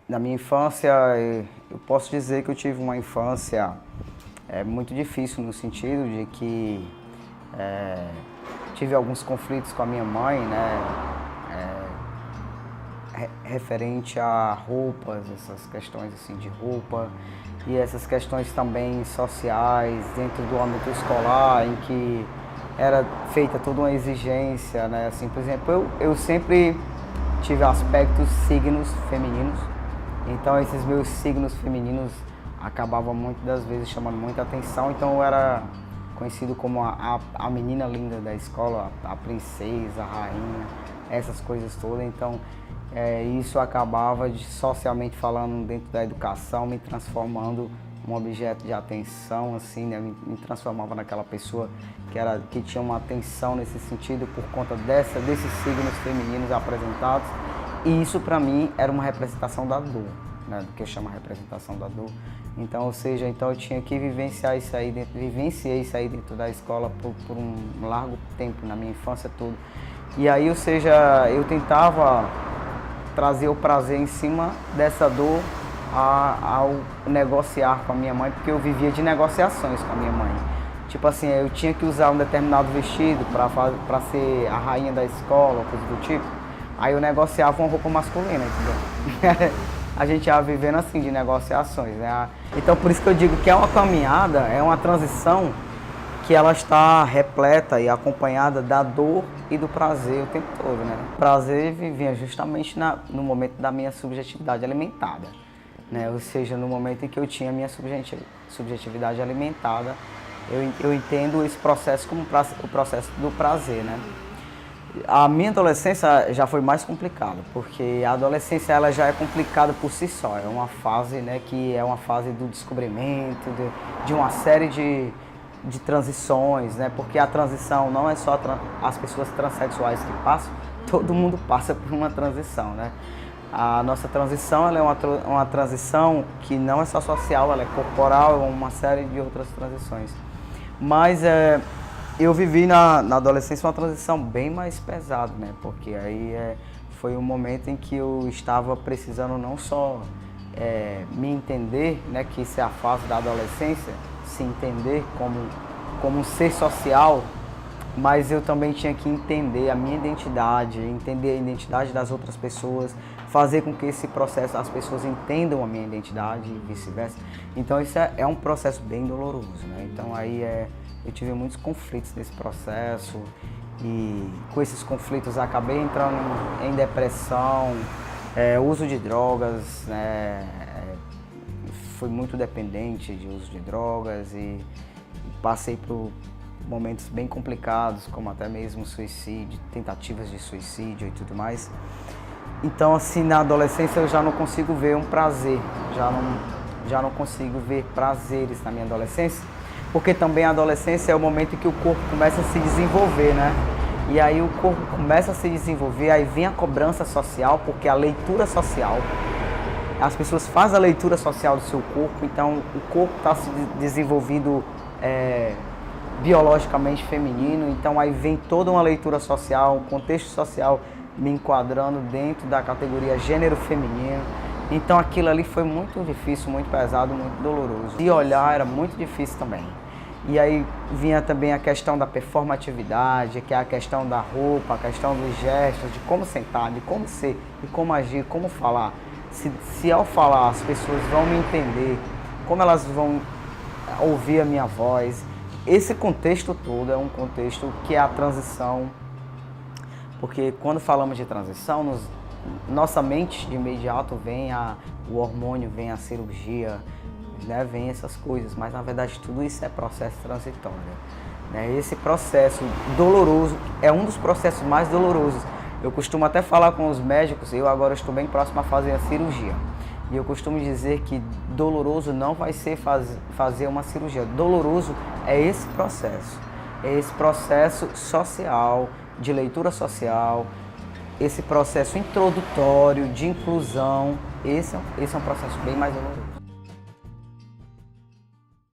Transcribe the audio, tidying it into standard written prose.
Na minha infância, eu posso dizer que eu tive uma infância muito difícil no sentido de que tive alguns conflitos com a minha mãe, né, referente a roupas, essas questões assim de roupa e essas questões também sociais dentro do âmbito escolar, em que era feita toda uma exigência, né, assim, por exemplo, eu sempre tive aspectos signos femininos. Então esses meus signos femininos acabavam muitas das vezes chamando muita atenção, então eu era conhecido como a menina linda da escola, a princesa, a rainha, essas coisas todas. Então isso acabava, socialmente falando, dentro da educação, me transformando um objeto de atenção, assim, né? Me transformava naquela pessoa que tinha uma atenção nesse sentido por conta desses signos femininos apresentados. E isso para mim era uma representação da dor, né, do que eu chamo de representação da dor. Então, ou seja, então eu tinha que vivenciei isso aí dentro da escola por um largo tempo, na minha infância toda. E aí, ou seja, eu tentava trazer o prazer em cima dessa dor ao negociar com a minha mãe, porque eu vivia de negociações com a minha mãe. Tipo assim, eu tinha que usar um determinado vestido para ser a rainha da escola, coisa do tipo. Aí eu negociava uma roupa masculina, entendeu? A gente ia vivendo assim, de negociações, né? Então por isso que eu digo que é uma caminhada, é uma transição que ela está repleta e acompanhada da dor e do prazer o tempo todo, né? O prazer vinha justamente no momento da minha subjetividade alimentada, né? Ou seja, no momento em que eu tinha a minha subjetividade alimentada, eu entendo esse processo como o processo do prazer, né? A minha adolescência já foi mais complicada, porque a adolescência ela já é complicada por si só. É uma fase, né, que é uma fase do descobrimento, de uma série de transições, né? Porque a transição não é só as pessoas transexuais que passam, todo mundo passa por uma transição, né? A nossa transição ela é uma transição que não é só social, ela é corporal, é uma série de outras transições. Mas eu vivi na adolescência uma transição bem mais pesada, né? Porque aí foi um momento em que eu estava precisando não só me entender, né? Que isso é a fase da adolescência, se entender como um ser social, mas eu também tinha que entender a minha identidade, entender a identidade das outras pessoas, fazer com que esse processo, as pessoas entendam a minha identidade e vice-versa. Então isso é um processo bem doloroso, né? Então aí eu tive muitos conflitos nesse processo e com esses conflitos acabei entrando em depressão, uso de drogas, né? Fui muito dependente de uso de drogas e passei por momentos bem complicados, como até mesmo suicídio, tentativas de suicídio e tudo mais. Então assim, na adolescência eu já não consigo ver um prazer, já não consigo ver prazeres na minha adolescência, porque também a adolescência é o momento em que o corpo começa a se desenvolver, né? E aí o corpo começa a se desenvolver, aí vem a cobrança social, porque a leitura social, as pessoas fazem a leitura social do seu corpo, então o corpo está se desenvolvendo biologicamente feminino, então aí vem toda uma leitura social, um contexto social me enquadrando dentro da categoria gênero feminino. Então aquilo ali foi muito difícil, muito pesado, muito doloroso. E olhar era muito difícil também. E aí vinha também a questão da performatividade, que é a questão da roupa, a questão dos gestos, de como sentar, de como ser, de como agir, como falar. Se ao falar as pessoas vão me entender, como elas vão ouvir a minha voz. Esse contexto todo é um contexto que é a transição, porque quando falamos de transição, nossa mente de imediato vem o hormônio, vem a cirurgia, né, vem essas coisas, mas na verdade tudo isso é processo transitório, né? Esse processo doloroso é um dos processos mais dolorosos. Eu costumo até falar com os médicos, eu agora estou bem próximo a fazer a cirurgia, e eu costumo dizer que doloroso não vai ser fazer uma cirurgia, doloroso é esse processo social, de leitura social, esse processo introdutório de inclusão, esse é um processo bem mais doloroso.